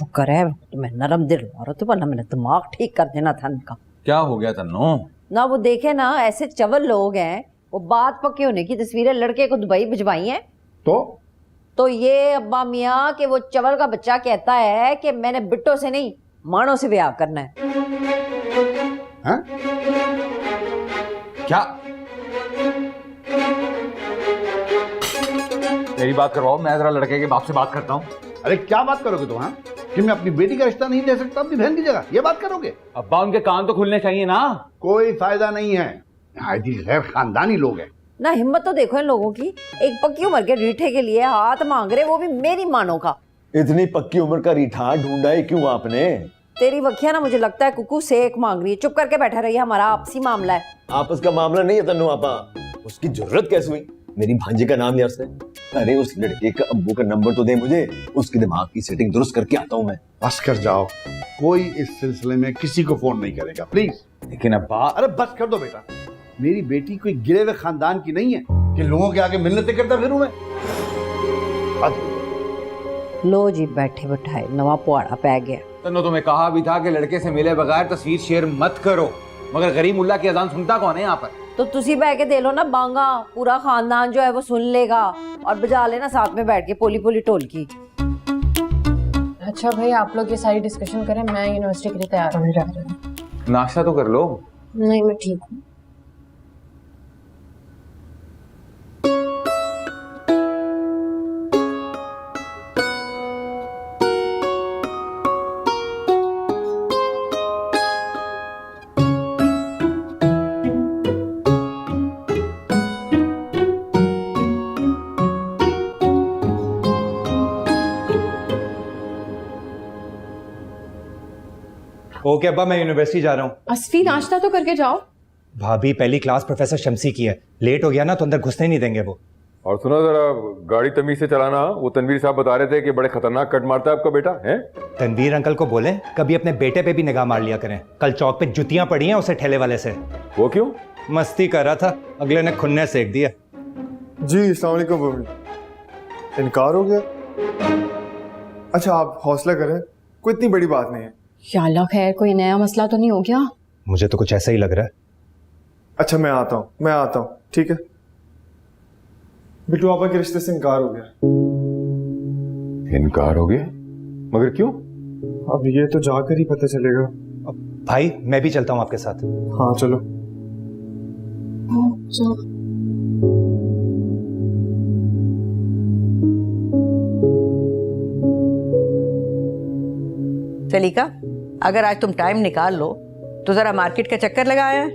शुक्र है तुम्हें नरम दिल और तो वरना मैंने दिमाग ठीक कर देना था इनका। क्या हो गया तन्नो? ना वो देखे ना ऐसे चवल लोग हैं, वो बात पक्की होने की तस्वीरें लड़के को दुबई भिजवाई हैं। तो ये अब्बा मियाँ कि वो चवल का बच्चा कहता है कि मैंने बिट्टो से नहीं मानो से ब्याह करना है। हाँ? क्या? मेरी बात करवाओ, मैं जरा लड़के के बाप से बात करता हूँ। अरे क्या बात करोगे तुम? हाँ, कि मैं अपनी बेटी का रिश्ता नहीं दे सकता अपनी बहन की जगह, ये बात करोगे? अब्बा उनके कान तो खुलने चाहिए ना। कोई फायदा नहीं है, गैर खानदानी लोग हैं। ना हिम्मत तो देखो इन लोगों की, एक पक्की उम्र के रीठे के लिए हाथ मांग रहे, वो भी मेरी मानो का। इतनी पक्की उम्र का रीठा ढूंढा है क्यों आपने? तेरी वखिया ना मुझे लगता है कुकू सेक मांग रही है, चुप करके बैठा रही, हमारा आपसी मामला है। आपस का मामला नहीं है तन्नू आपा, उसकी जरूरत कैसे हुई? मेरी भांजी का नाम लिया उसने। अरे उस लड़के का अब्बू का नंबर तो दे मुझे, उसके दिमाग की सेटिंग दुरुस्त करके आता हूँ मैं। बस कर जाओ, कोई इस सिलसिले में किसी को फोन नहीं करेगा प्लीज। लेकिन अब्बा। अरे बस कर दो बेटा, मेरी बेटी कोई गिरे हुए खानदान की नहीं है कि लोगों के आगे मिन्नतें करता फिरूं मैं। लो जी बैठे बैठाए नवा पुआड़ा पै गया। तन्नो तुम्हें कहा भी था कि लड़के से मिले बगैर तस्वीर शेयर मत करो, मगर गरीब मुल्ला की अजान सुनता कौन है यहाँ पर? तो तुसी बह के दे लो ना बांगा, पूरा खानदान जो है वो सुन लेगा और बजा लेना साथ में बैठ के पोली पोली ढोलकी। अच्छा भाई आप लोग ये सारी डिस्कशन करें, मैं यूनिवर्सिटी के लिए तैयार होने जा रही हूँ। नाश्ता तो कर लो। नहीं मैं ठीक हूँ। ओके अब्बा मैं यूनिवर्सिटी जा रहा हूँ। असफी नाश्ता तो करके जाओ। भाभी पहली क्लास प्रोफेसर शमसी की है, लेट हो गया ना तो अंदर घुसने नहीं देंगे वो। और सुनो जरा गाड़ी तमीज से चलाना, वो तनवीर साहब बता रहे थे कि बड़े खतरनाक कट मारता है आपका बेटा है। तनवीर अंकल को बोले कभी अपने बेटे पे भी निगाह मार लिया करें, कल चौक पे जुतियां पड़ी हैं उसे ठेले वाले से। वो क्यों? मस्ती कर रहा था, अगले ने खुन्ने सेक दिया। जी अस्सलाम वालेकुम मम्मी। इनकार हो गया? अच्छा आप हौसला करें, कोई इतनी बड़ी बात नहीं है। या अल्लाह खैर, कोई नया मसला तो नहीं हो गया? मुझे तो कुछ ऐसा ही लग रहा है। अच्छा मैं आता हूँ, ठीक है। बिट्टू आपा के रिश्ते से इनकार हो गया। इनकार हो गया? मगर क्यों? अब ये तो जाकर ही पता चलेगा। भाई मैं भी चलता हूँ आपके साथ। हाँ चलो। सलीका, अगर आज तुम टाइम निकाल लो तो जरा मार्केट का चक्कर लगाया।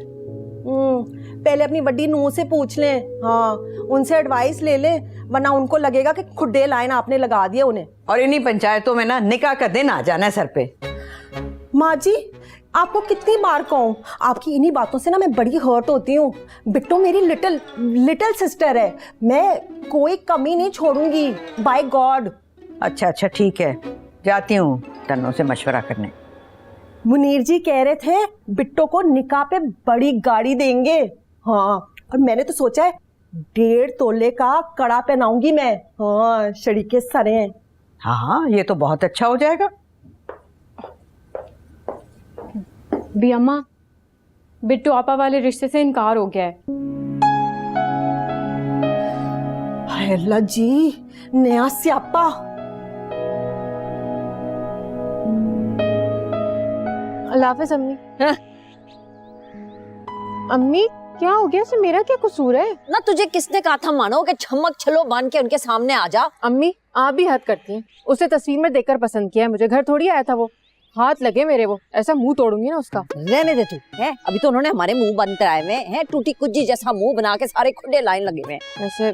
पहले अपनी बड़ी नूह से पूछ लें, हाँ उनसे एडवाइस ले लें, वरना उनको लगेगा कि खुड्डे लाइन आपने लगा दिए उन्हें। और इन्हीं पंचायतों में ना निकाह का दिन आ जाना है सर पे। माँ जी आपको कितनी बार कहूँ, आपकी इन्हीं बातों से ना मैं बड़ी हर्ट होती हूँ। बिट्टू मेरी लिटिल सिस्टर है, मैं कोई कमी नहीं छोड़ूंगी, बाय गॉड। अच्छा ठीक है, जाती हूँ तन्नों से मशवरा करने। मुनीर जी कह रहे थे बिट्टो को निकाह पे बड़ी गाड़ी देंगे। हाँ और मैंने तो सोचा है 1.5 तोले का कड़ा पहनाऊंगी मैं। हाँ शरीके सरे हैं। हाँ ये तो बहुत अच्छा हो जाएगा। भी अम्मा, बिट्टू आपा वाले रिश्ते से इनकार हो गया है। हाय अल्लाह जी, नया स्यापा। अल्लाह हाफ़िज़ अम्मी। अम्मी क्या हो गया, इसमें मेरा क्या कसूर है? ना तुझे किसने कहा था मानो कि छमक छलो बांध के उनके सामने आ जा। अम्मी आप भी हद करती हैं, उसे तस्वीर में देखकर पसंद किया है, मुझे घर थोड़ी आया था वो। हाथ लगे मेरे, वो ऐसा मुंह तोड़ूंगी ना उसका। रहने दे तू है, अभी तो उन्होंने हमारे मुंह बंद कराए हुए हैं, टूटी कुज्जी जैसा मुंह बना के सारे खुले लाइन लगे हुए हैं। ऐसे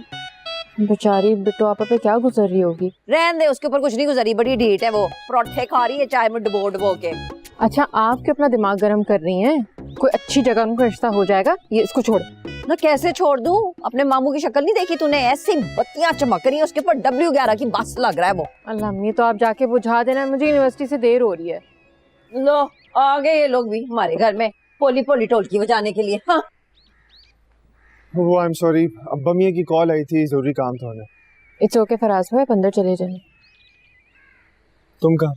बेचारी बिट्टू आपा पे क्या गुजर रही होगी। रहने दे, उसके ऊपर कुछ नहीं गुजरी, बड़ी ढीठ है वो, परोठे खा रही है चाय में डुबो के। अच्छा आप क्यों अपना दिमाग गर्म कर रही हैं? कोई अच्छी जगह उनका रिश्ता हो जाएगा, ये इसको छोड़। ना कैसे छोड़ दूं? अपने मामू की शक्ल नहीं देखी तूने? ऐसी बत्तियां चमक रही है, उसके ऊपर W11 की बस लग रहा है वो। अल्लाह अम्मी तो आप जाके बुझा देना, मुझे यूनिवर्सिटी से देर हो रही है। लो आ गए ये लोग भी हमारे घर में पोली पोली टोलकी बजाने के लिए। हाँ वो आई एम सॉरी, अब्बा मियाँ की कॉल आई थी, जरूरी काम था उन्हें। इट्स ओके फराज भाई, आप अंदर चले जाइए। तुम कहाँ?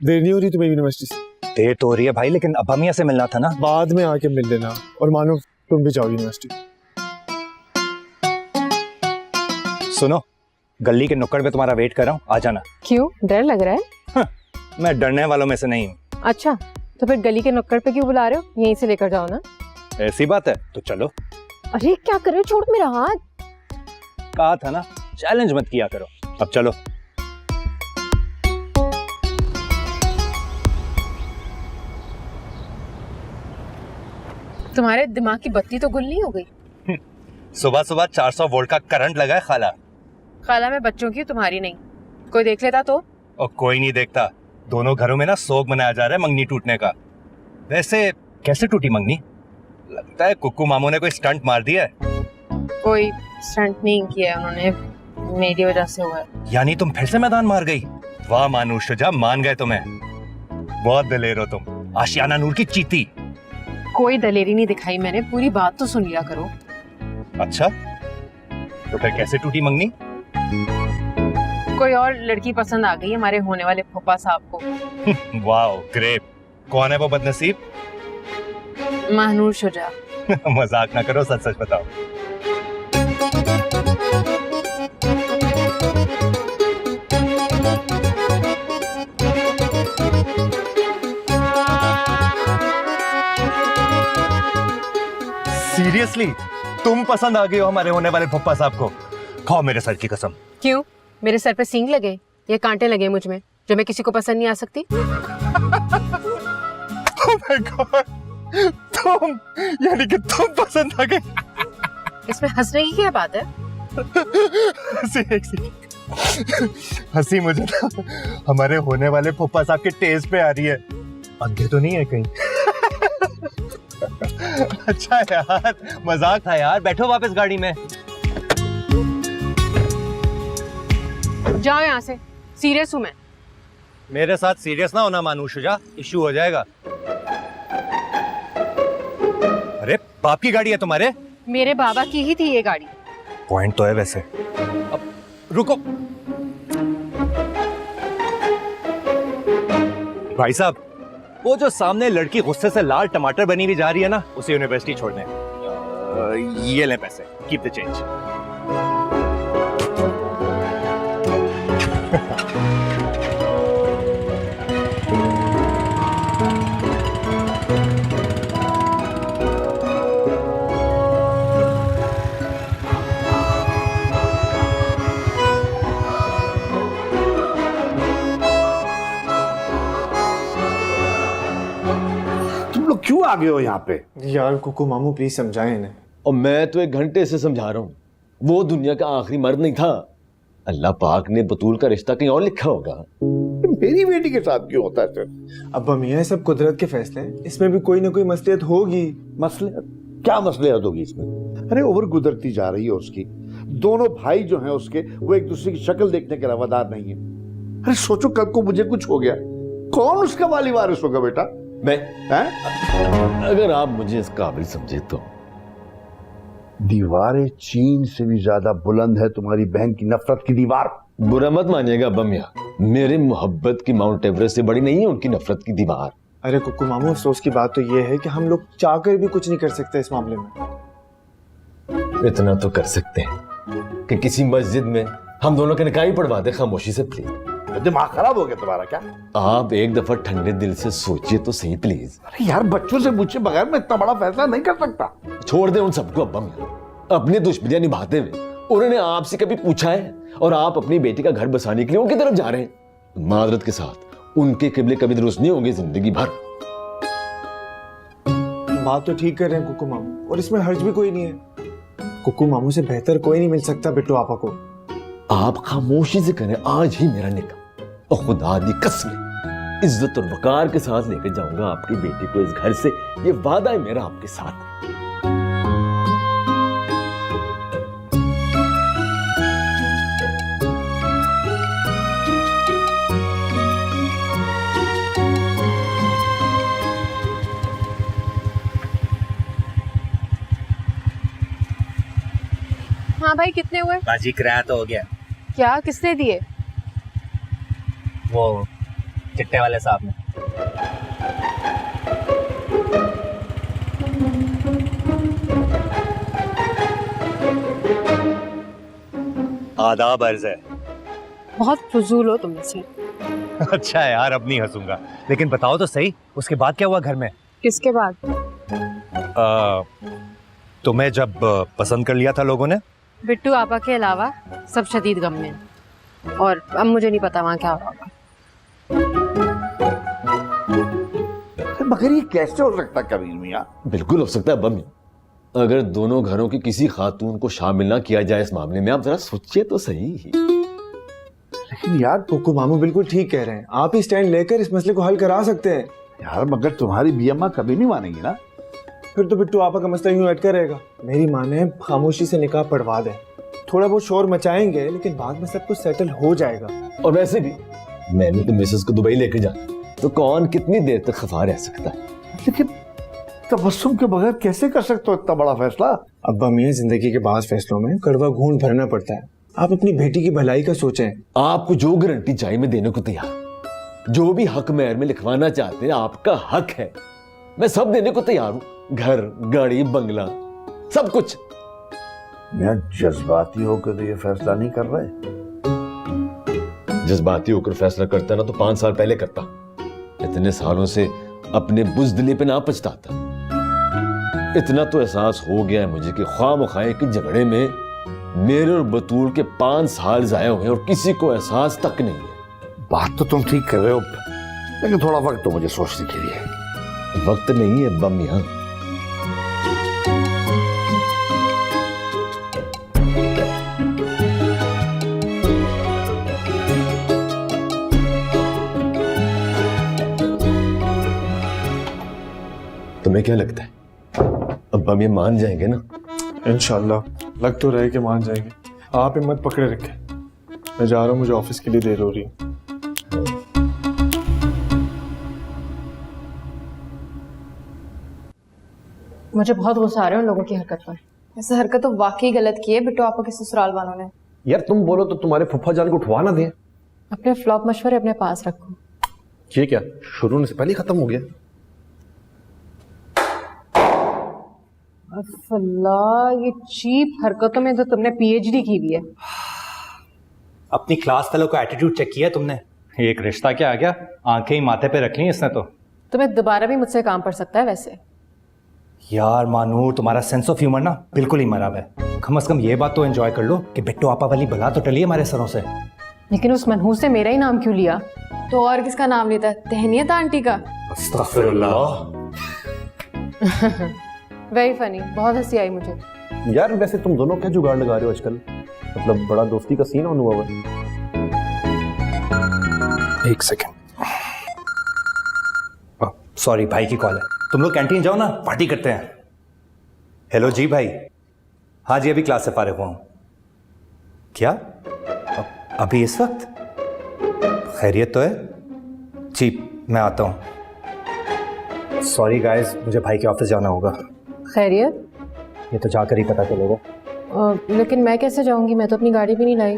देर नहीं हो रही तुम्हें यूनिवर्सिटी से? देर तो हो रही है भाई, लेकिन अब्बा मियाँ से मिलना था ना। बाद में आके मिल लेना, और मानो तुम भी जाओ यूनिवर्सिटी। सुनो, गली के नुक्कड़ पे तुम्हारा वेट कर रहा हूँ, आ जाना। क्यों, डर लग रहा है? मैं डरने वालों में से नहीं हूँ। अच्छा, तो फिर गली के नुक्कड़ पे क्यों बुला रहे हो? यहीं से लेकर जाओ ना। ऐसी बात है तो चलो। अरे क्या कर रहे हो, छोड़ मेरा हाथ। कहा था ना, चैलेंज मत किया करो। अब चलो। तुम्हारे दिमाग की बत्ती तो गुल नहीं हो गई? सुबह सुबह 400 वोल्ट का करंट लगा है खाला। खाला में बच्चों की, तुम्हारी नहीं। कोई देख लेता तो? और कोई नहीं देखता। दोनों घरों में ना सोग मनाया जा रहा है मंगनी टूटने का। वैसे कैसे टूटी मंगनी? लगता है कुक्कू मामू ने कोई स्टंट मार दिया है। कोई स्टंट नहीं किया उन्होंने, मेरी वजह से हुआ है। यानी तुम फिर से मैदान मार गई? वाह मानुष शुजा, मान गए तुम्हें। बहुत दलेर हो तुम, आशियाना नूर की चीती। कोई दलेरी नहीं दिखाई मैंने, पूरी बात तो सुन लिया करो। अच्छा, तो फिर कैसे टूटी मंगनी? कोई और लड़की पसंद आ गई हमारे होने वाले फूफा साहब को। वाह ग्रेट। कौन है वो बदनसीब? महनूर शुजा। मजाक ना करो, सच सच बताओ। सीरियसली तुम पसंद आ गए हो हमारे होने वाले फूफा साहब को? खाओ मेरे सर की कसम। क्यों, मेरे सर पे सींग लगे या कांटे लगे मुझ में, जो मैं किसी को पसंद नहीं आ सकती? Oh my God! तुम, यानी कि तुम पसंद आ गए? इसमें हंसने की क्या बात है? हंसी मुझे ना हमारे होने वाले फूफा साहब के टेस्ट पे आ रही है। अंधे तो नहीं है कहीं? अच्छा यार, मजाक था यार। बैठो वापस गाड़ी में। जाओ यहाँ से, सीरियस हूँ मैं। मेरे साथ सीरियस ना होना मानू शुजा, इश्यू हो जाएगा। अरे बाप की गाड़ी है तुम्हारे? मेरे बाबा की ही थी ये गाड़ी। पॉइंट तो है वैसे। अब रुको भाई साहब, वो जो सामने लड़की गुस्से से लाल टमाटर बनी हुई जा रही है ना, उसे यूनिवर्सिटी छोड़ने। ये ले पैसे, कीप द चेंज। क्यों आ गए हो यहाँ पे? यार कुकू मामू प्लीज समझाएं इन्हें। और मैं तो 1 घंटे से समझा रहा हूँ, वो दुनिया का आखिरी मर्द नहीं था। अल्लाह पाक ने बतूल का रिश्ता कहीं और लिखा होगा। मेरी बेटी के साथ क्यों होता है सर? अब्बा मियाँ, सब कुदरत के फैसले हैं, इसमें भी कोई ना कोई मसलियत होगी। मसलियत? क्या मसलियत होगी इसमें? अरे उम्र गुजरती जा रही है उसकी, दोनों भाई जो हैं उसके, वो एक दूसरे की शक्ल देखने के रवादार नहीं है। अरे सोचो कल को मुझे कुछ हो गया, कौन उसका वाली वारिस होगा बेटा? मैं? अगर आप मुझे इस काबिल समझे तो। दीवारें चीन से भी ज्यादा बुलंद है तुम्हारी बहन की नफरत की दीवार। बुरा मत मानिएगा अब्बा मियाँ, मेरे मोहब्बत की माउंट एवरेस्ट से बड़ी नहीं है उनकी नफरत की दीवार। अरे कुकू मामू, अफसोस की बात तो ये है कि हम लोग चाहकर भी कुछ नहीं कर सकते इस मामले में। इतना तो कर सकते हैं कि किसी मस्जिद में हम दोनों के निकाह ही पढ़वा दे, खामोशी से प्लीज। दिमाग खराब हो गया तुम्हारा क्या? आप एक दफा ठंडे दिल से सोचिए तो सही प्लीज। अरे यार, बच्चों से पूछे बगैर मैं इतना बड़ा फैसला नहीं कर सकता। छोड़ दे उन सबको अब्बा मियाँ, अपनी दुश्मनियां निभाते हुए उन्होंने आपसे कभी पूछा है? और आप अपनी बेटी का घर बसाने के लिए उनकी तरफ जा रहे हैं। मादरत के साथ उनके किबले कभी दुरुस्त नहीं होंगे जिंदगी भर। बात तो ठीक कर रहे हैं कुकू मामू, और इसमें हर्ज भी कोई नहीं है। कुकू मामू से बेहतर कोई नहीं मिल सकता बिट्टू आपा को। आप खामोशी से करें आज ही मेरा निकाह, और खुदा दी कसम इज्जत और वकार के साथ लेकर जाऊंगा आपकी बेटी को इस घर से। ये वादा है मेरा आपके साथ। हाँ भाई, कितने हुए? बाजी किराया तो हो गया। क्या, किसने दिए? वो चिट्टे वाले साहब ने। आदाब अर्ज है। बहुत फजूल हो तुम से। अच्छा है यार, अब नहीं हंसूंगा, लेकिन बताओ तो सही, उसके बाद क्या हुआ घर में? किसके बाद? तुम्हें जब पसंद कर लिया था लोगों ने? बिट्टू आपा के अलावा सब शदीद गम में, और अब मुझे नहीं पता वहाँ क्या हो रहा होगा। मगर ये कैसे हो सकता कबीर मियाँ? बिल्कुल हो सकता है अब्बा मियाँ। अगर दोनों घरों की किसी खातून को शामिल ना किया जाए इस मामले में, आप जरा सोचिए तो सही। लेकिन यार कुकू मामू बिल्कुल ठीक कह रहे हैं, आप ही स्टैंड लेकर इस मसले को हल करा सकते हैं। यार मगर तुम्हारी भी अम्मा कभी नहीं मानेंगी ना। फिर तो बिट्टू आपा का मसला यूं अटका रहेगा। मेरी माँ ने खामोशी से निकाह पढ़वा दे, थोड़ा बहुत शोर मचाएंगे लेकिन बाद में सब कुछ सेटल हो जाएगा। और वैसे भी मैंने तो मिसेस को दुबई लेकर जाना, तो कौन कितनी देर तक खफा रह सकता है? लेकिन तबस्सुम के बगैर कैसे कर सकते हो इतना बड़ा फैसला? अब्बा मियाँ, जिंदगी के बाद फैसलों में कड़वा घूंट भरना पड़ता है। आप अपनी बेटी की भलाई का सोचें। आपको जो गारंटी चाहिए मैं देने को तैयार। जो भी हक मेहर में लिखवाना चाहते हैं आपका हक है, मैं सब देने को तैयार हूँ। घर, गाड़ी, बंगला, सब कुछ। मैं जज्बाती होकर तो ये फैसला नहीं कर रहे। जज्बाती होकर फैसला करता ना तो 5 साल पहले करता। इतने सालों से अपने बुज़दिली पे ना पछताता। इतना तो एहसास हो गया है मुझे कि ख्वाम-ख्वाह के झगड़े में मेरे और बतूल के 5 साल जाया हुए और किसी को एहसास तक नहीं है। बात तो तुम ठीक कर रहे हो, लेकिन थोड़ा वक्त तो मुझे सोचने के लिए। वक्त नहीं है अब्बा मियाँ। तुम्हें क्या लगता है अब्बा मियाँ मान जाएंगे ना? इंशाल्लाह, लग तो रहे कि मान जाएंगे। आप हिम्मत पकड़े रखें। मैं जा रहा हूँ, मुझे ऑफिस के लिए देर हो रही है। मुझे बहुत गुस्सा आ रहा है उन लोगों की हरकत पर। ऐसे हरकत तो वाकई गलत की है बिट्टू आपा के ससुराल वालों ने। यार तुम बोलो तो तुम्हारे फुफ्फा जान को उठवा ना दे। अपने फ्लॉप मशवरे अपने पास रखो। ये क्या शुरू होने से पहले खत्म हो गया? अल्लाह, ये चीप हरकतों में तो तुमने पीएचडी की हुई है। अपनी क्लास फेलो का एटीट्यूड चेक किया तुमने? एक रिश्ता क्या आ गया, आंखें ही माथे पे रख ली इसने तो। तुम्हें दोबारा भी मुझसे काम पड़ सकता है वैसे। यार मानूर, तुम्हारा सेंस ऑफ ह्यूमर ना बिल्कुल ही मराब है। कम से कम ये बात तो एंजॉय कर लो कि बिट्टू आपा वाली बला तो टली हमारे सरों से। लेकिन उस मनहूस से मेरा ही नाम क्यों लिया? तो और किसका नाम लेता है? तहनियत आंटी का। अस्तगफिरुल्लाह। वेरी फनी, बहुत हंसी आई मुझे। यार वैसे तुम दोनों क्या जुगाड़ लगा रहे हो आजकल? मतलब बड़ा दोस्ती का सीन ऑन हुआ हुआ है। एक सेकेंड, सॉरी भाई की कॉल है। तुम लोग कैंटीन जाओ ना, पार्टी करते हैं। हेलो जी भाई। हाँ जी, अभी क्लास से फारिग हुआ हूँ। क्या अभी इस वक्त? खैरियत तो है जी, मैं आता हूँ। सॉरी गाइस, मुझे भाई के ऑफिस जाना होगा। खैरियत? ये तो जाकर ही पता चलेगा। लेकिन मैं कैसे जाऊंगी? मैं तो अपनी गाड़ी भी नहीं लाई।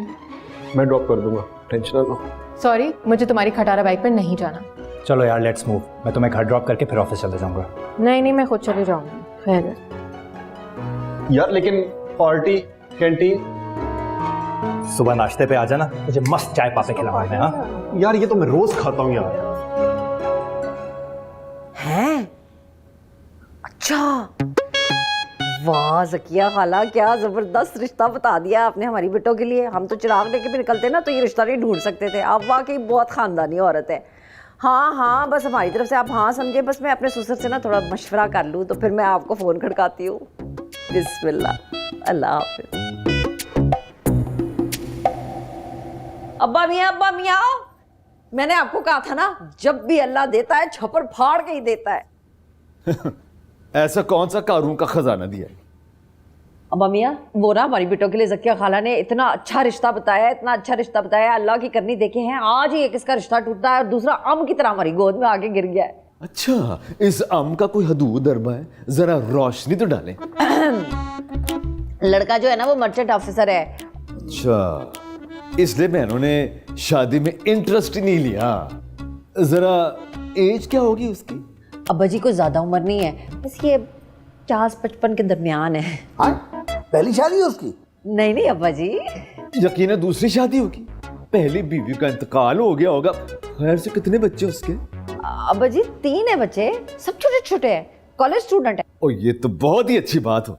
मैं ड्रॉप कर दूंगा, टेंशन ना लो। सॉरी, मुझे तुम्हारी खटारा बाइक पर नहीं जाना। चलो यार लेट्स मूव। मैं तुम्हें घर ड्रॉप करके फिर ऑफिस चले जाऊंगा। नहीं, मैं खुद चली जाऊंगी। खैर यार लेकिन पार्टी, कैंटीन? सुबह नाश्ते पे आ जाना, मुझे मस्त चाय पापे खिलाना है। हाँ यार ये तो मैं रोज खाता हूँ यार। हैं? अच्छा, वाह ज़किया खाला, क्या जबरदस्त रिश्ता बता दिया आपने हमारी बेटों के लिए। हम तो चिराग लेके भी निकलते ना तो ये रिश्ता नहीं ढूंढ सकते थे। आप वाकई बहुत खानदानी औरत है। हाँ, बस हमारी तरफ से आप हाँ समझे। बस मैं अपने ससुर से ना थोड़ा मशवरा कर लूँ तो फिर मैं आपको फ़ोन खड़काती हूँ। बिस्मिल्लाह, अल्लाह हाफिज़। अब्बा मियाँ, मैंने आपको कहा था ना, जब भी अल्लाह देता है छप्पर फाड़ के ही देता है। ऐसा कौन सा कारून का खजाना दिया है? अब्बा मियाँ, वो ना हमारी बेटों के लिए ज़किया खाला ने इतना अच्छा रिश्ता बताया, इतना अच्छा रिश्ता बताया। अल्लाह की करनी देखे हैं, आज ही एक इसका रिश्ता टूटता है और दूसरा आम की तरह हमारी गोद में आके गिर गया है। अच्छा, इस आम का कोई हदूद अरबा है? जरा रोशनी तो डालें। लड़का जो है ना वो मर्चेंट ऑफिसर है। अच्छा, इसलिए बहनों ने शादी में इंटरेस्ट ही नहीं लिया। जरा एज क्या होगी उसकी? अब्बा जी कोई ज्यादा उम्र नहीं है, बस ये 50-55 के दरमियान है। पहली शादी है उसकी? नहीं नहीं अब्बा जी, यकीनन दूसरी शादी होगी। पहली बीवी का इंतकाल हो गया होगा। खैर से कितने बच्चे उसके? अब्बा जी 3 है बच्चे, सब छोटे छोटे हैं, कॉलेज स्टूडेंट है। ओ ये तो बहुत ही अच्छी बात हो,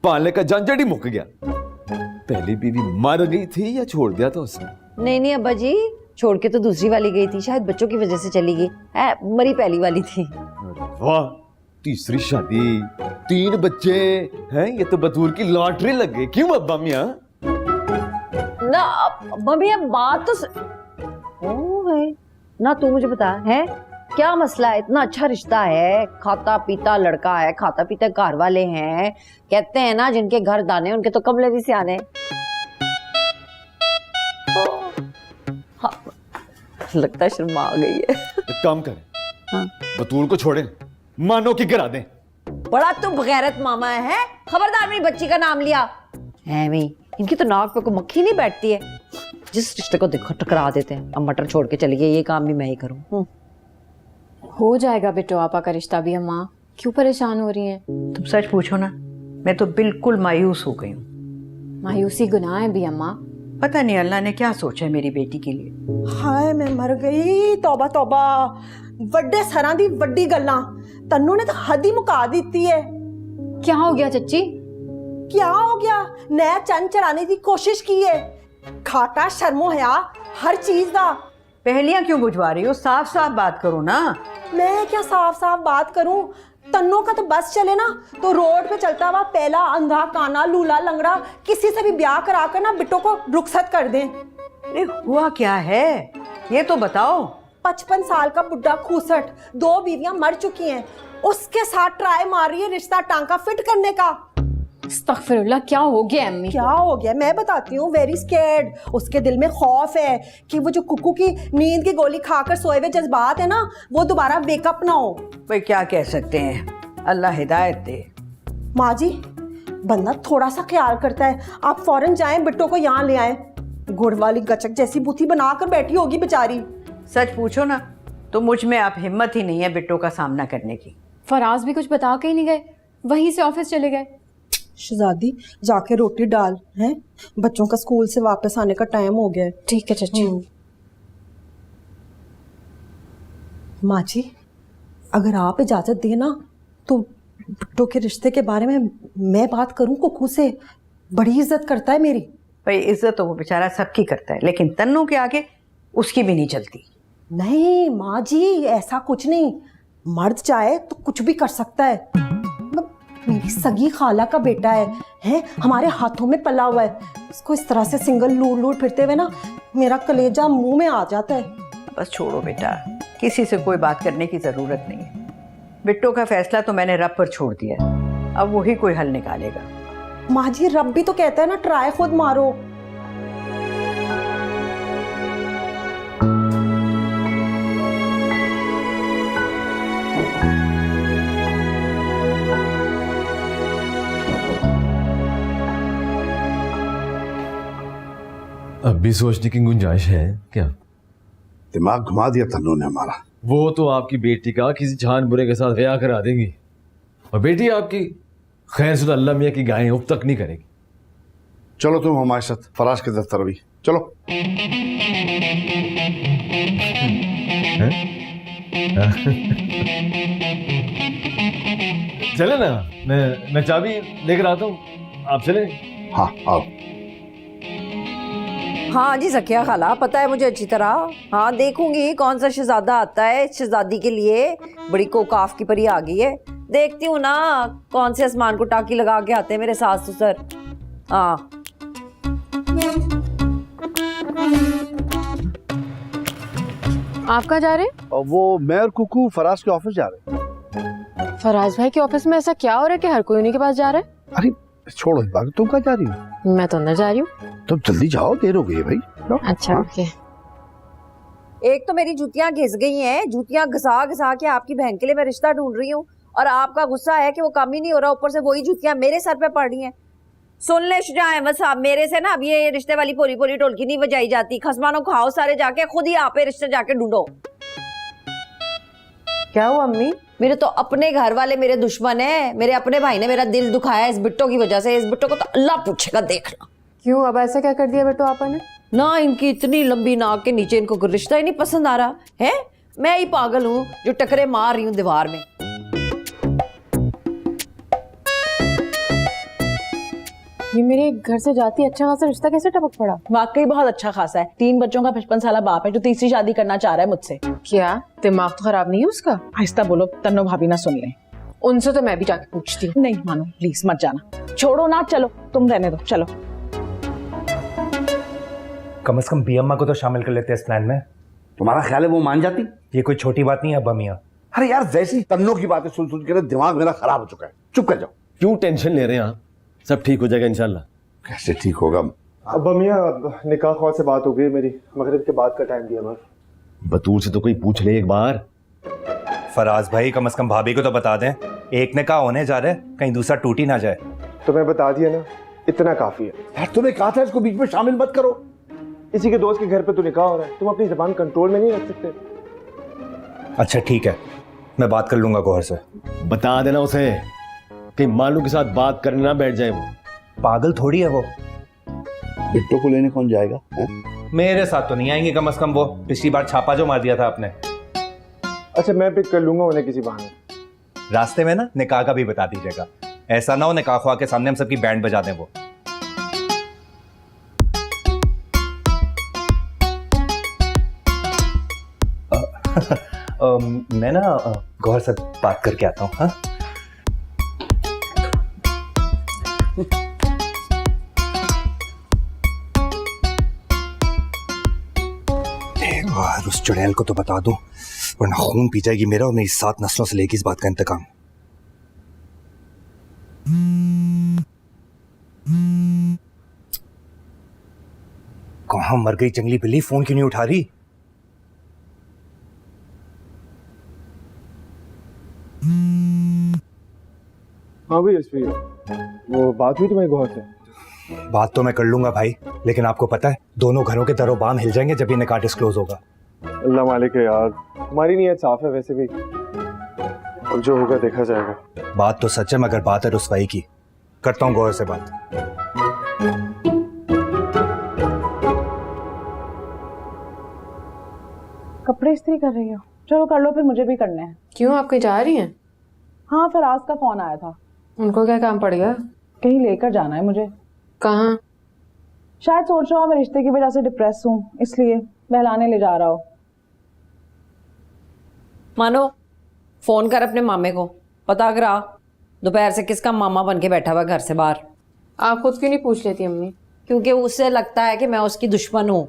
पालने का झंझट ही मुक गया। पहली बीवी मर गई थी या छोड़ दिया था उसने? नहीं नहीं अब्बा जी, छोड़ के तो दूसरी वाली गई थी, शायद बच्चों की वजह से चली गई, मरी पहली वाली थी। वाह, तीसरी शादी, 3 बच्चे हैं, ये तो बतूर की लॉटरी लग गई। क्यों अब्बा मियां? ना मम्मी अब बात तो ओ है ना, तू मुझे बता है क्या मसला है? इतना अच्छा रिश्ता है, खाता पीता लड़का है, खाता पीता घर वाले हैं, कहते हैं ना जिनके घर दाने उनके तो कमले भी सियाने। हाँ, लगता है शर्मा आ गई है। एक काम करें, हाँ। बतूल को छोड़ें, मानो की गिरा दें। बड़ा तू बगैरत मामा है, खबरदार मेरी बच्ची का नाम लिया है। इनकी तो नाक पे कोई मक्खी नहीं बैठती है, जिस रिश्ते को देखो टकरा देते हैं। अब मटर छोड़ के चली गई, ये काम भी मैं ही करूं। हो जाएगा बिट्टू आपा का रिश्ता भी। अम्मा क्यों परेशान हो रही हैं? तुम सच पूछो ना, मैं तो बिल्कुल मायूस हो गई हूँ। मायूसी गुनाह है भी अम्मा। पता नहीं अल्लाह ने क्या सोचा है मेरी बेटी के लिए। हाय मैं मर गई, तौबा तौबा, ਵੱਡੇ ਸਰਾਂ ਦੀ ਵੱਡੀ ਗੱਲਾਂ ਤन्नू ने तो हद ही मुका दी है। क्या हो गया चच्ची? क्या हो गया? नया चंद चढ़ाने की कोशिश की है, खाटा शर्मो हया हर चीज का। पहलियां क्यों बुझवा रही हो? साफ साफ बात करो ना। मैं क्या साफ साफ बात करूं? तन्नू का तो बस चले ना तो रोड पे चलता हुआ पहला अंधा काना लूला लंगड़ा किसी से भी ब्याह कराकर ना बिट्टो को रुखसत कर दें। अरे हुआ क्या है ये तो बताओ। 55 साल का बुढ़ा खूसट, 2 बीवियां मर चुकी हैं, उसके साथ ट्राई मार रही है रिश्ता टांका फिट करने का। अस्तगफिरुल्लाह, क्या हो गया अम्मी? क्या हो गया मैं बताती हूँ। वेरी स्कैर्ड, उसके दिल में खौफ है कि वो जो कुकू की नींद की गोली खाकर सोए हुए जज्बात है ना, वो दोबारा वेकअप ना हो। भाई क्या कह सकते हैं, अल्लाह हिदायत दे। माँ जी, बंदा थोड़ा सा ख्याल करता है, आप फौरन जाएं बिट्टो को यहाँ ले आए। गुड़ वाली गचक जैसी बूथी बनाकर बैठी होगी बेचारी। सच पूछो ना तो मुझ में आप हिम्मत ही नहीं है बिट्टो का सामना करने की। फराज भी कुछ बता के ही नहीं गए, वहीं से ऑफिस चले गए। शहजादी जाके रोटी डाल, हैं बच्चों का स्कूल से वापस आने का टाइम हो गया है। ठीक है चाची। माँ जी, अगर आप इजाजत दें ना तो बिट्टो के रिश्ते के बारे में मैं बात करूं कुकू से। बड़ी इज्जत करता है मेरी। भाई इज्जत तो वो बेचारा सबकी करता है, लेकिन तन्नू के आगे उसकी भी नहीं चलती। नहीं माँ जी, ऐसा कुछ नहीं, मर्द चाहे तो कुछ भी कर सकता है। मेरी सगी खाला का बेटा है, हमारे हाथों में पला हुआ है। इसको इस तरह से सिंगल लूट लूट फिरते हुए ना मेरा कलेजा मुंह में आ जाता है। बस छोड़ो बेटा, किसी से कोई बात करने की जरूरत नहीं है। बिट्टो का फैसला तो मैंने रब पर छोड़ दिया है, अब वही कोई हल निकालेगा। माँ जी, रब भी तो कहता है ना ट्राई खुद मारो। अब भी सोचने की गुंजाइश है क्या? दिमाग घुमा दिया तन्नू ने हमारा। वो तो आपकी बेटी का किसी जान बुरे के साथ ब्याह करा देंगी, और बेटी आपकी खैर से तो अल्लाह मियाँ की गायें उब तक नहीं करेगी। चलो तुम हमारे साथ फराज के दफ्तर भी चलो। चले ना, मैं चाबी लेकर आता हूँ, आप चले। हाँ आओ। हाँ जी सखिया खाला, पता है मुझे अच्छी तरह। हाँ देखूंगी कौन सा शहजादा आता है शहजादी के लिए। बड़ी कोकाफ की परी आ गई है, देखती हूँ ना कौन से आसमान को टाकी लगा के आते हैं मेरे सास ससुर। हाँ आप कहाँ जा रहे हैं? वो मैं और कुकू फराज के ऑफिस जा रहे हैं। फराज भाई के ऑफिस में ऐसा क्या हो रहा है कि हर कोई उन्हीं के पास जा रहा है? अरे छोड़ो इस बात, तुम कहाँ जा रही हो? मैं तो अंदर जा रही हूँ। तुम जल्दी जाओ, देर हो गई है भाई। अच्छा ओके। एक तो मेरी जूतियां घिस गई हैं, जूतियां घिसा घिसा के आपकी बहन के लिए मैं रिश्ता ढूंढ रही हूँ, और आपका गुस्सा है कि वो काम ही नहीं हो रहा, ऊपर से वही जूतियां मेरे सर पे पड़ रही हैं। सुन ले शुजा अहमद साहब, मेरे से ना अब ये रिश्ते वाली पोरी पोरी ढोलकी नहीं बजाई जाती। खसमानो खाओ सारे जाके, खुद ही आप रिश्ते जाके ढूंढो। क्या हुआ अम्मी? मेरे तो अपने घर वाले मेरे दुश्मन है। मेरे अपने भाई ने मेरा दिल दुखाया इस बिट्टो की वजह से। इस बिट्टो को तो अल्लाह पूछेगा, देखना। क्यों, अब ऐसा क्या कर दिया बिट्टू आपा ने? ना इनकी इतनी लंबी नाक के नीचे इनको कोई रिश्ता ही नहीं पसंद आ रहा है। मैं ही पागल हूँ जो टकरे मार रही हूँ दीवार में। ये मेरे घर से जाती अच्छा खासा रिश्ता कैसे टपक पड़ा? वाकई बहुत अच्छा खासा है। 3 बच्चों का 55 साल बाप है जो तीसरी शादी करना चाह रहा है मुझसे। क्या दिमाग तो खराब नहीं है उसका? आहिस्ता बोलो, तन्नो भाभी ना सुन ले। उनसे तो मैं भी जाके पूछती हूँ। नहीं मानो, प्लीज मत जाना, छोड़ो ना, चलो तुम रहने दो, चलो। कम से कम बियम्मा को तो शामिल कर लेते हैं इस प्लान में। तुम्हारा ख्याल है वो मान जाती? ये कोई छोटी बात नहीं है अब्बा मियाँ। अरे यार, जैसी तन्नो की बातें सुन सुन के दिमाग मेरा खराब हो चुका है। चुप कर जाओ। क्यों टेंशन ले रहे हैं आप? सब ठीक हो जाएगा इंशाल्लाह। कैसे ठीक होगा? अब्बा मियाँ, निकाह ख्वाह से बात हो गई मेरी, मगरिब के बाद का टाइम दिया बस। बतूल से तो कोई पूछ ले एक बार। फराज भाई, कम से कम भाभी को तो बता दें। एक निकाह होने जा रहा है, कहीं दूसरा टूट ही ना जाए। तो मैं बता दिया ना, इतना काफी है। यार तुम्हें कहा था इसको बीच में शामिल मत करो। इसी के दोस्त के घर पे तो निकाह हो रहा है, तुम अपनी जबान कंट्रोल में नहीं रख सकते? अच्छा ठीक है, मैं बात कर लूंगा गौहर से। बता देना उसे कि मालू के साथ बात करने ना बैठ जाए। वो पागल थोड़ी है वो। बिट्टो को लेने कौन जाएगा है? मेरे साथ तो नहीं आएंगे कम से कम वो। पिछली बार छापा जो मार दिया था आपने। अच्छा, मैं पिक कर लूंगा उन्हें किसी बहाने। रास्ते में ना निकाह का भी बता दीजिएगा। ऐसा ना हो निकाह ख्वाह के सामने हम सबकी बैंड बजा दें वो। मैं ना गौहर से बात करके आता हूँ। हाँ, एक बार उस चुड़ैल को तो बता दूं, वरना खून पी जाएगी मेरा और मेरी 7 नस्लों से लेगी इस बात का इंतकाम। कहाँ मर गई जंगली बिल्ली? फोन क्यों नहीं उठा रही? हाँ भाई एसपी, वो बात हुई तुम्हारी गौहर से? बात तो मैं कर लूंगा भाई, लेकिन आपको पता है दोनों घरों के दरो बाम हिल जाएंगे जब ये निकाह डिस्क्लोज होगा। अल्लाह मालिक है यार, हमारी नीयत साफ है वैसे भी। अब जो होगा देखा जाएगा। बात तो सच है, मगर बात है रुसवाई की। करता हूँ गौहर से बात। कपड़े इस्त्री कर रही हो? चलो कर लो, फिर मुझे भी करने हैं। क्यों, आप कहीं जा रही हैं? हाँ, फराज का फोन आया था। उनको क्या काम पड़ गया? कहीं लेकर जाना है मुझे। कहाँ? शायद सोच रहा हूँ मैं रिश्ते की वजह से डिप्रेस हूँ, इसलिए बहलाने ले जा रहा हो। मानो फोन कर अपने मामे को, पता करा दोपहर से किसका मामा बन के बैठा हुआ घर से बाहर। आप खुद क्यों नहीं पूछ लेती अम्मी? क्योंकि उससे लगता है कि मैं उसकी दुश्मन हूँ।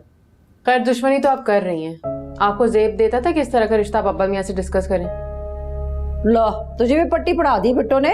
खैर, दुश्मनी तो आप कर रही हैं। आपको जेब देता था कि इस तरह का रिश्ता आप अब्बा मियाँ से डिस्कस करें। लो, तुझे भी पट्टी पढ़ा दी बिट्टो ने।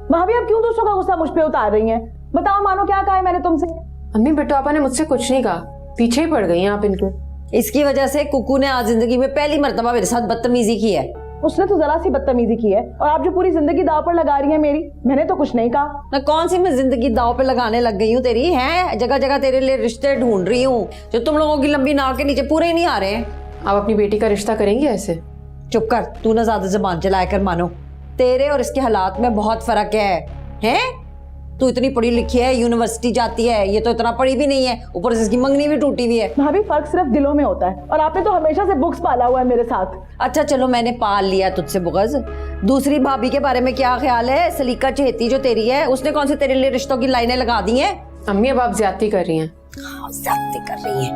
भाभी, आप क्यों दूसरों का गुस्सा मुझ पे उतार रही हैं? बताओ मानो, क्या कहा है मैंने तुमसे? अम्मी, बिट्टू आपा ने मुझसे कुछ नहीं कहा, पीछे ही पड़ गई हैं आप इनके। इसकी वजह से कुकू ने आज जिंदगी में पहली मर्तबा मेरे साथ बदतमीजी की है। उसने तो जरा सी बदतमीजी की है, और आप जो पूरी जिंदगी दाव पर लगा रही हैं मेरी, मैंने तो कुछ नहीं कहा ना। कौन सी मैं जिंदगी दाव पे लगाने लग गई हूँ तेरी? है जगह जगह तेरे लिए रिश्ते ढूंढ रही हूँ जो तुम लोगों की लंबी नाक के नीचे पूरे ही नहीं आ रहे हैं। आप अपनी बेटी का रिश्ता करेंगी ऐसे? चुप कर, तू ना ज्यादा जुबान चलाया कर। मानो तेरे और इसके हालात में बहुत फर्क है? तू इतनी पढ़ी लिखी है, यूनिवर्सिटी जाती है, ये तो इतना पढ़ी भी नहीं है, ऊपर से इसकी मंगनी भी टूटी हुई है। भाभी, फर्क सिर्फ दिलों में होता है, और आपने तो हमेशा से बुक्स पाला हुआ है मेरे साथ। अच्छा चलो, मैंने पाल लिया तुझसे बुग़्ज़। दूसरी भाभी के बारे में क्या ख्याल है? सलीका चहेती जो तेरी है, उसने कौन से तेरे लिए रिश्तों की लाइनें लगा दी हैं? अम्मी, अब आप ज्यादती कर रही हैं। हाँ, ज्यादती कर रही हैं।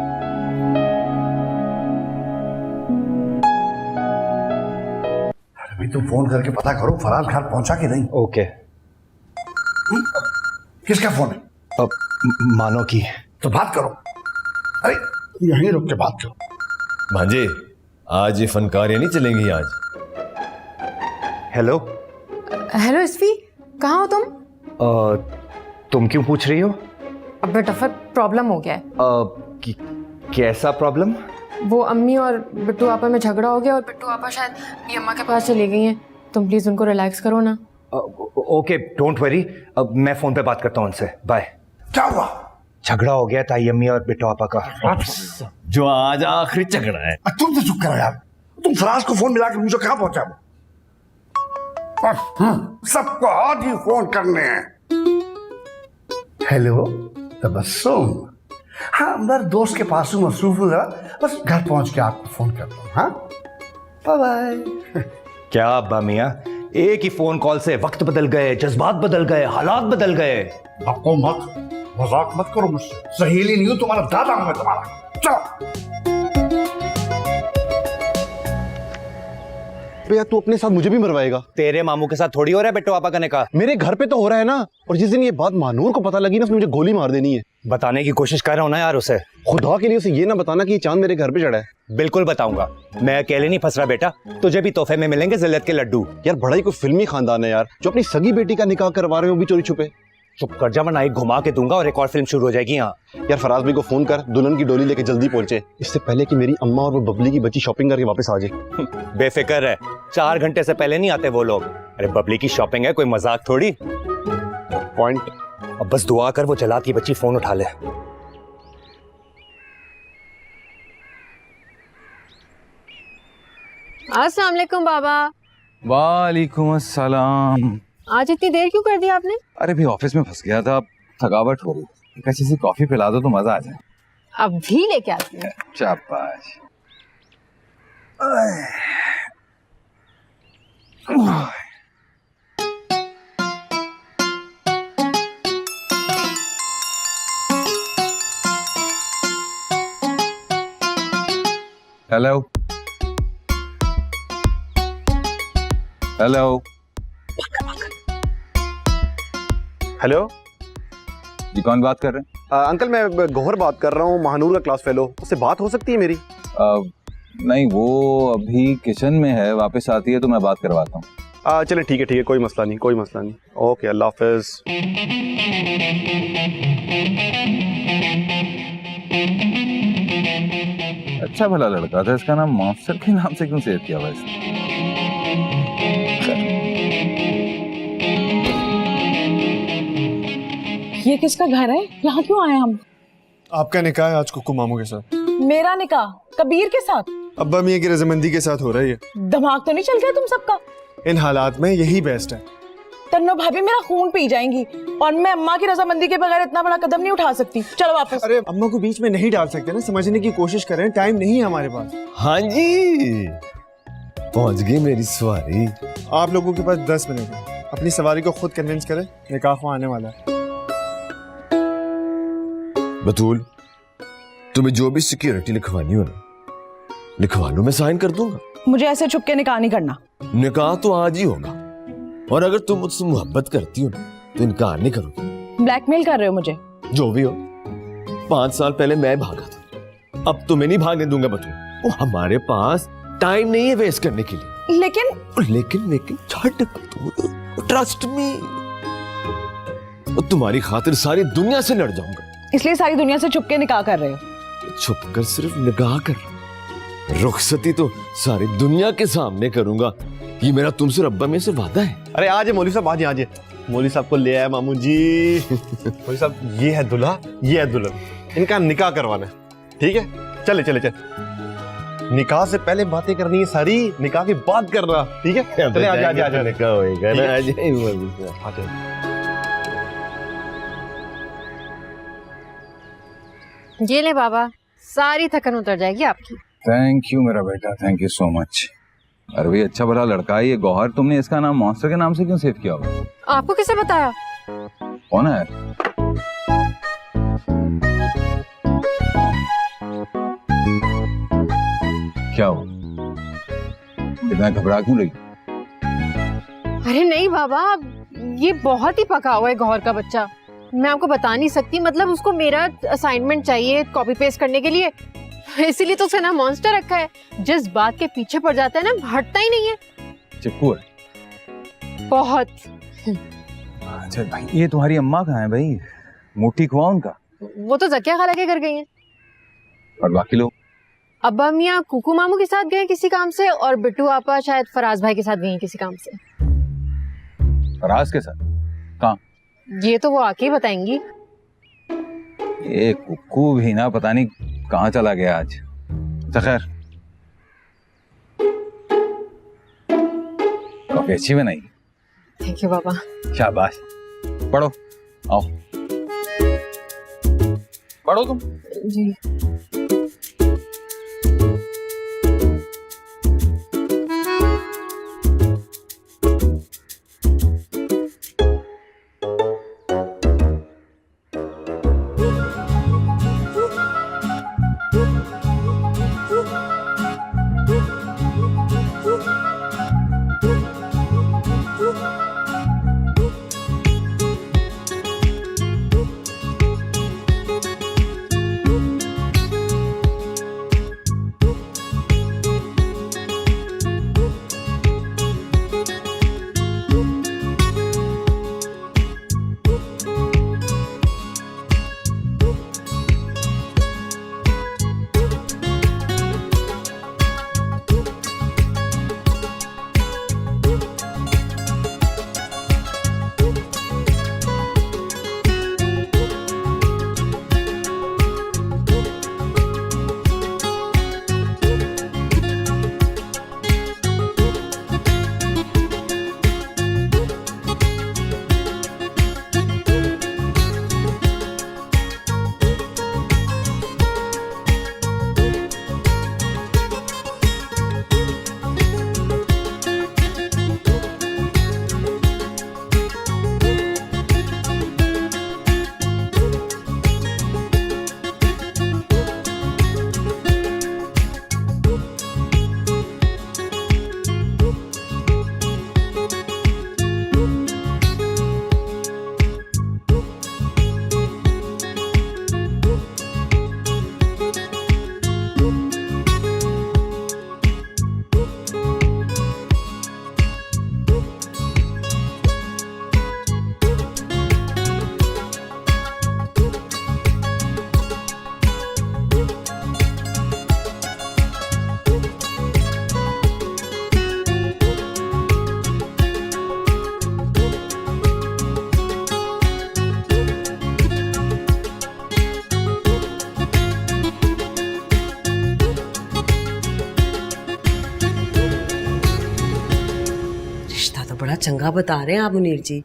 अभी तुम फोन करके पता करो फराज घर पहुंचा कि नहीं। ओके। किसका फोन है? अब मानो की। तो बात करो। अरे यहीं रुक के बात करो। भांजे, आज ये फनकारियां नहीं चलेंगी आज। हेलो। हेलो एसपी, कहाँ हो तुम? तुम क्यों पूछ रही हो? अब बेटा फिर प्रॉब्लम हो गया है। कैसा प्रॉब्लम? वो अम्मी और बिट्टू आपा में झगड़ा हो गया, और बिट्टू आपा शायद ये अम्मा के पास चली गई हैं। तुम प्लीज उनको रिलैक्स करो ना। ओके, डोंट वरी, अब मैं फोन पे बात करता हूँ उनसे। बाय। क्या हुआ? झगड़ा हो गया ताई अम्मी और बिट्टू आपा का। जो आज आखिरी झगड़ा है। तुम तो चुप करो यार, तुम फराज को फोन मिला के मुझे कहां पहुंचा? सबको आज ही फोन करने हैं। हेलो तबस्सुम, हाँ मेरे दोस्त के पास हूँ, मसरूफ हूँ, बस घर पहुंच के आपको फोन करता हूँ। हाँ बाय बाय। क्या अब्बा मियाँ, एक ही फोन कॉल से वक्त बदल गए, जज्बात बदल गए, हालात बदल गए। आपको मजाक मत करो मुझसे, सहेली नहीं हूं, तुम्हारा दादा हूं मैं तुम्हारा। चलो भैया तू अपने साथ मुझे भी मरवाएगा? तेरे मामू के साथ थोड़ी हो रहा है बिट्टू पापा का निकाह। मेरे घर पे तो हो रहा है ना, और जिस दिन ये बात महानूर को पता लगी ना, उसने मुझे गोली मार देनी है। बताने की कोशिश कर रहा हूं ना यार उसे। खुदा के लिए उसे ये ना बताना कि ये चांद मेरे घर पे चढ़ा है। बिल्कुल बताऊंगा, मैं अकेले नहीं फंस रहा बेटा, तुझे भी तोहफे में मिलेंगे जिल्लत के लड्डू। यार बड़ा ही कोई फिल्मी खानदान है यार, जो अपनी सगी बेटी का निकाह करवा रहे हो भी चोरी छुपे। चुप कर जा वरना एक घुमा के दूंगा और एक और फिल्म शुरू हो जाएगी यहाँ। यार फराज भाई को फोन कर, दुल्हन की डोली लेके जल्दी पहुंचे, इससे पहले कि मेरी अम्मा और वो बबली की बच्ची शॉपिंग करके वापस आ जाए। बेफिक्र है, 4 घंटे से पहले नहीं आते वो लोग। अरे बबली की शॉपिंग है, कोई मजाक थोड़ी। पॉइंट। अब बस दुआ कर वो जलात की बच्ची फोन उठा ले। अस्सलाम वालेकुम बाबा। वालेकुम अस्सलाम। आज इतनी देर क्यों कर दी आपने? अरे भी ऑफिस में फंस गया था, थकावट हो रही, एक अच्छी सी कॉफी पिला दो तो मजा आ जाए। अब भी लेके आती हूँ। शाबाश। हेलो हेलो हेलो जी, कौन बात कर रहे हैं? अंकल मैं गौहर बात कर रहा हूँ, महानूर का क्लास फेलो। उससे बात हो सकती है मेरी? नहीं, वो अभी किचन में है, वापस आती है तो मैं बात करवाता हूँ। चले ठीक है, कोई मसला नहीं, कोई मसला नहीं। ओके, अल्लाह हाफिज। अच्छा भला लड़का था, इसका नाम मॉन्स्टर के नाम से क्यों सेव किया हुआ इसने? ये किसका घर है? यहाँ क्यों आए हम? आपका निकाह है आज कुक्कू मामू के साथ। मेरा निकाह कबीर के साथ? अब्बा मियाँ की रजामंदी के साथ हो रहा है ये। दिमाग तो नहीं चल गया तुम सबका? इन हालात में यही बेस्ट है। तन्नो भाभी मेरा खून पी जाएंगी, और मैं अम्मा की रजामंदी के बगैर इतना बड़ा कदम नहीं उठा सकती। चलो वापस। अरे अम्मा को बीच में नहीं डाल सकते ना, समझने की कोशिश करें, टाइम नहीं है हमारे पास। हाँ जी, पहुंच गई मेरी सवारी। आप लोगों के पास 10 मिनट है, अपनी सवारी को खुद कन्विंस करें, निकाह को आने वाला है। बतूल, तुम्हें जो भी सिक्योरिटी लिखवानी हो ना, लिखवा लो, मैं साइन कर दूंगा। मुझे ऐसे छुप के निकाह नहीं करना। निकाह तो आज ही होगा, और अगर तुम मुझसे मोहब्बत करती हो ना तो इनकार नहीं करोगे। ब्लैकमेल कर रहे हो मुझे? जो भी हो, 5 साल पहले मैं भागा था, अब तुम्हें नहीं भागने दूंगा बतूल। वो हमारे पास टाइम नहीं है वेस्ट करने के लिए। लेकिन छट बतूल, ट्रस्ट मी, तुम्हारी खातिर सारी दुनिया से लड़ जाऊंगा। इसलिए सारी दुनिया से छुप के निकाह कर रहे हो? छुप कर सिर्फ निगाह कर, रुखसती तो सारी दुनिया के सामने करूंगा। ये मेरा तुमसे रब्बा में से वादा है। अरे आज मौलवी साहब, आज आज मौलवी साहब को ले आया मामू जी। मौलवी साहब, ये है दूल्हा, ये है दुल्हन, इनका निकाह करवाना है। ठीक है, चले चले चले। निकाह से पहले बातें करनी है सारी, निकाह के बाद करना। ठीक है, चले आजा। निकाह होएगा ना, आज ये ले बाबा, सारी थकन उतर जाएगी आपकी। थैंक यू मेरा बेटा, थैंक यू सो मच। अरे भाई अच्छा भला लड़का है ये गौहर, तुमने इसका नाम मॉन्स्टर के नाम से क्यों सेव किया हुआ? आपको किसने बताया? कौन है? क्या हो, इतना घबरा क्यों रही? अरे नहीं बाबा, ये बहुत ही पका हुआ है गौहर का बच्चा। मैं आपको बता नहीं सकती, मतलब उसको मेरा असाइनमेंट चाहिए कॉपी पेस्ट करने के लिए, इसीलिए तो उसका नाम मॉन्स्टर रखा है। जिस बात के पीछे पड़ जाता है ना, हटता ही नहीं है। चिप्कू है बहुत। अच्छा भाई, ये तुम्हारी अम्मा कहाँ है भाई? मुंह ठीक हुआ उनका? वो तो जकिया खाला के घर गई हैं। और बाकी लोग? अब्बा मियाँ कुकू मामू के साथ गए किसी काम से, और बिट्टू आपा शायद फराज भाई के साथ गई हैं किसी काम से। फराज के साथ? कहाँ? ये तो वो आके ही बताएंगी। ये कुक्कू भी ना पता नहीं कहाँ चला गया आज। अच्छा खैर, कॉफी अच्छी बनाई। थैंक यू बाबा। शाबाश। पढ़ो, आओ पढ़ो तुम। जी। बड़ा चंगा बता रहे हैं आप मुनीर जी,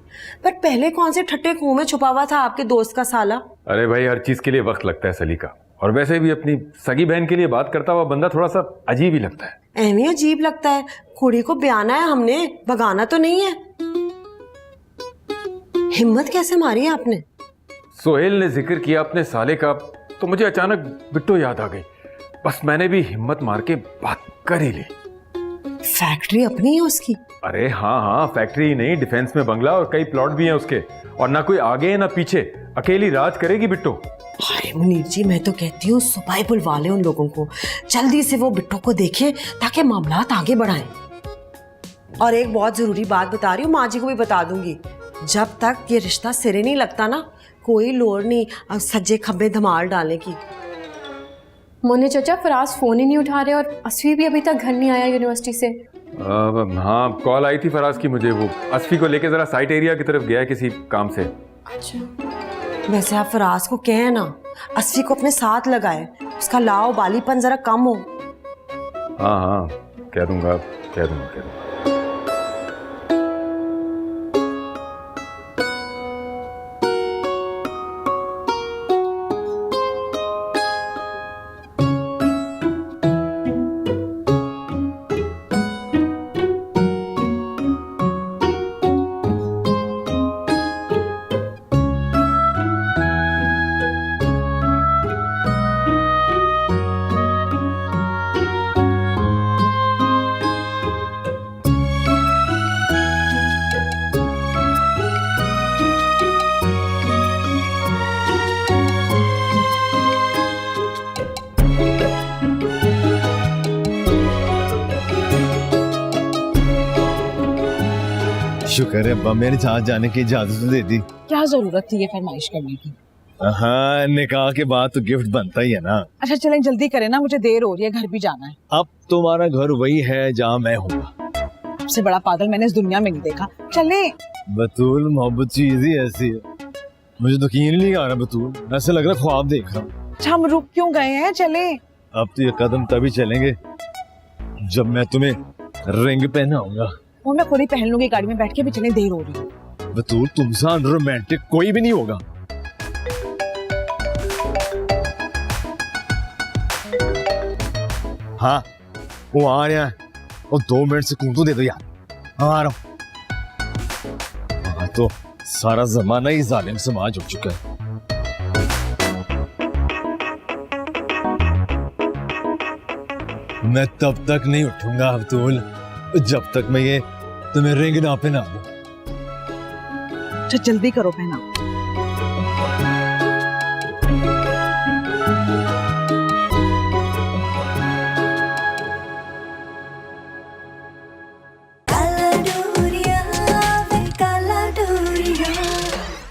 पर पहले कौन से ठट्टे कुएं में छुपा हुआ था आपके दोस्त का साला? अरे भाई हर चीज के लिए वक्त लगता है सलीका, और वैसे भी अपनी सगी बहन के लिए बात करता हुआ बंदा थोड़ा सा अजीब ही लगता है। ऐਵੇਂ अजीब लगता है? कुड़ी को ब्याना है हमने, भगाना तो नहीं है। हिम्मत कैसे मारी है आपने? सोहेल ने जिक्र किया अपने साले का तो मुझे अचानक बिट्टो याद आ गई, बस मैंने भी हिम्मत मार के बात कर ही ली। फैक्ट्री अपनी है उसकी? अरे हाँ हाँ, फैक्ट्री ही नहीं, डिफेंस में बंगला और कई प्लॉट भी हैं उसके, और ना कोई आगे है ना पीछे, अकेली राज करेगी बिट्टो। हाय मुनीर जी, मैं तो कहती हूँ सुबह ही बुलवा ले उन लोगों को, जल्दी से वो बिट्टो को देखे ताकि मामलात आगे बढ़ाएं। और एक बहुत जरूरी बात बता रही हूँ, माँ जी को भी बता दूंगी, जब तक ये रिश्ता सिरे नहीं लगता ना, कोई लोड़ नहीं सज्जे खब्बे धमाल डालने की। मोने चाचा, फराज फोन ही नहीं उठा रहे और असफी भी अभी तक घर नहीं आया यूनिवर्सिटी से। हाँ, कॉल आई थी फराज की मुझे, वो असफी को लेके जरा साइट एरिया की तरफ गया है किसी काम से। अच्छा, वैसे आप फराज को कहें ना असफी को अपने साथ लगाए, उसका लाओ बालीपन जरा कम हो। हाँ हाँ, कह दूंगा कह दूंगा कह दूंगा। शुक्र है अब्बा मेरे साथ जाने की इजाजत तो दे दी। क्या जरूरत थी ये फरमाइश करने की? हाँ, निकाह के बाद तो गिफ्ट बनता ही है ना। अच्छा चलें जल्दी करें ना, मुझे देर हो रही है, घर भी जाना है। अब तुम्हारा घर वही है जहाँ मैं हूँ। सबसे बड़ा पागल मैंने इस दुनिया में नहीं देखा। चले। बतूल, मोहब्बत चीज ही ऐसी है, मुझे तो यकीन नहीं आ रहा बतूल, ऐसे लग रहा ख्वाब देख रहा हूँ। अच्छा हम रुक क्यों गए हैं, चले। अब तो ये कदम तभी चलेंगे जब मैं तुम्हें रिंग पहनाऊंगा। वो मैं खुद ही पहन लूंगी, गाड़ी में बैठ के भी चले, देर हो रही है। बतूल तुमसे अनरोमांटिक कोई भी नहीं होगा। हाँ वो आ रहा है, और 2 मिनट से तो दे दो यार, आ रहा हूं। हाँ तो सारा जमाना ही जालिम समाज हो चुका है। मैं तब तक नहीं उठूंगा अब्दुल जब तक मैं ये तुम्हें रिंग ना पहना दूं। अच्छा जल्दी करो पहना।